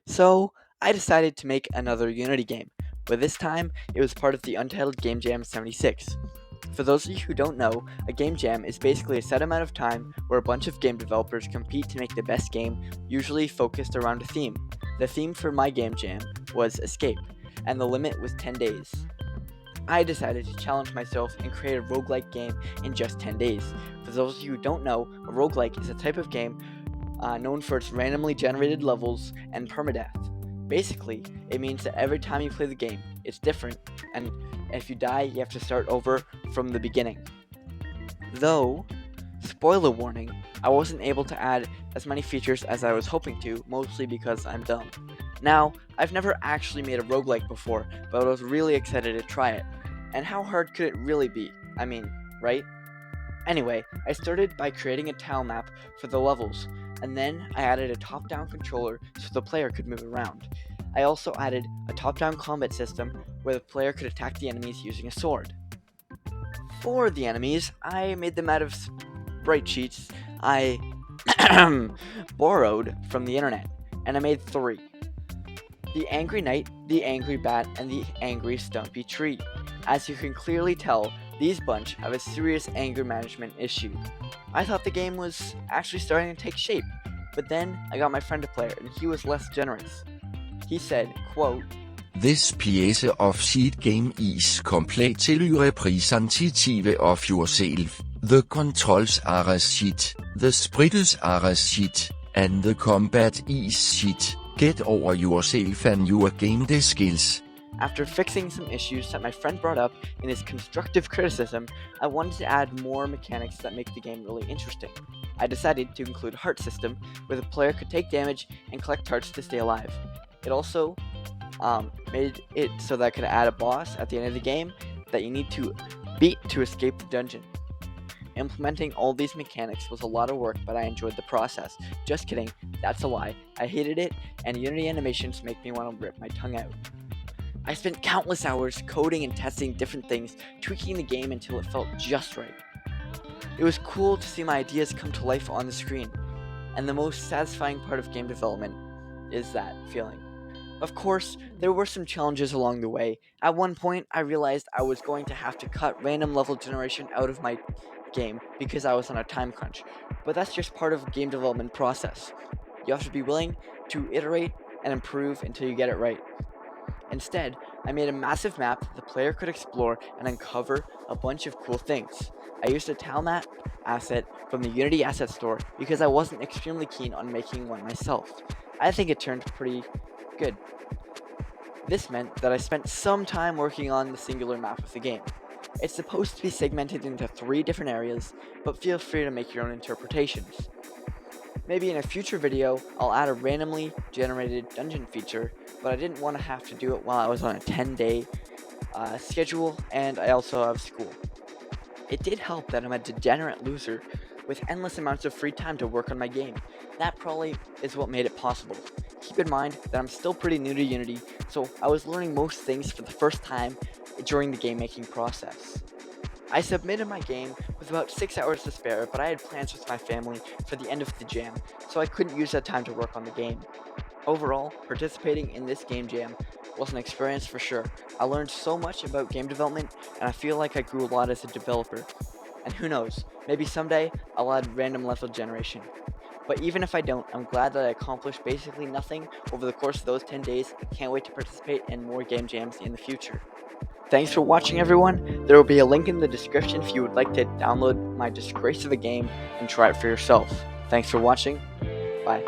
So, I decided to make another Unity game, but this time it was part of the Untitled Game Jam 76. For those of you who don't know, a game jam is basically a set amount of time where a bunch of game developers compete to make the best game, usually focused around a theme. The theme for my game jam was Escape, and the limit was 10 days. I decided to challenge myself and create a roguelike game in just 10 days. For those of you who don't know, a roguelike is a type of game known for its randomly generated levels and permadeath. Basically, it means that every time you play the game, it's different, and if you die, you have to start over from the beginning. Though, spoiler warning, I wasn't able to add as many features as I was hoping to, mostly because I'm dumb. Now, I've never actually made a roguelike before, but I was really excited to try it. And how hard could it really be? I mean, right? Anyway, I started by creating a tile map for the levels, and then I added a top-down controller so the player could move around. I also added a top-down combat system where the player could attack the enemies using a sword. For the enemies, I made them out of sprite sheets I borrowed from the internet, and I made 3. The Angry Knight, the Angry Bat, and the Angry Stumpy Tree. As you can clearly tell, these bunch have a serious anger management issue. I thought the game was actually starting to take shape, but then I got my friend to play it and he was less generous. He said, quote, This piece of sheet game is completely representative of yourself. The controls are a shit, the sprites are a shit, and the combat is shit. Get over yourself and your game skills. After fixing some issues that my friend brought up in his constructive criticism, I wanted to add more mechanics that make the game really interesting. I decided to include a heart system where the player could take damage and collect hearts to stay alive. It also made it so that I could add a boss at the end of the game that you need to beat to escape the dungeon. Implementing all these mechanics was a lot of work, but I enjoyed the process. Just kidding, that's a lie. I hated it, and Unity animations make me want to rip my tongue out. I spent countless hours coding and testing different things, tweaking the game until it felt just right. It was cool to see my ideas come to life on the screen, and the most satisfying part of game development is that feeling. Of course, there were some challenges along the way. At one point, I realized I was going to have to cut random level generation out of my game because I was on a time crunch, but that's just part of the game development process. You have to be willing to iterate and improve until you get it right. Instead, I made a massive map that the player could explore and uncover a bunch of cool things. I used a tile map asset from the Unity Asset Store because I wasn't extremely keen on making one myself. I think it turned pretty good. This meant that I spent some time working on the singular map of the game. It's supposed to be segmented into 3 different areas, but feel free to make your own interpretations. Maybe in a future video, I'll add a randomly generated dungeon feature, but I didn't want to have to do it while I was on a 10-day schedule, and I also have school. It did help that I'm a degenerate loser with endless amounts of free time to work on my game. That probably is what made it possible. Keep in mind that I'm still pretty new to Unity, so I was learning most things for the first time during the game making process. I submitted my game with about 6 hours to spare, but I had plans with my family for the end of the jam, so I couldn't use that time to work on the game. Overall, participating in this game jam was an experience for sure. I learned so much about game development, and I feel like I grew a lot as a developer. And who knows, maybe someday I'll add random level generation. But even if I don't, I'm glad that I accomplished basically nothing over the course of those 10 days. I can't wait to participate in more game jams in the future. Thanks for watching, everyone. There will be a link in the description if you would like to download my Disgrace of a game and try it for yourself. Thanks for watching. Bye.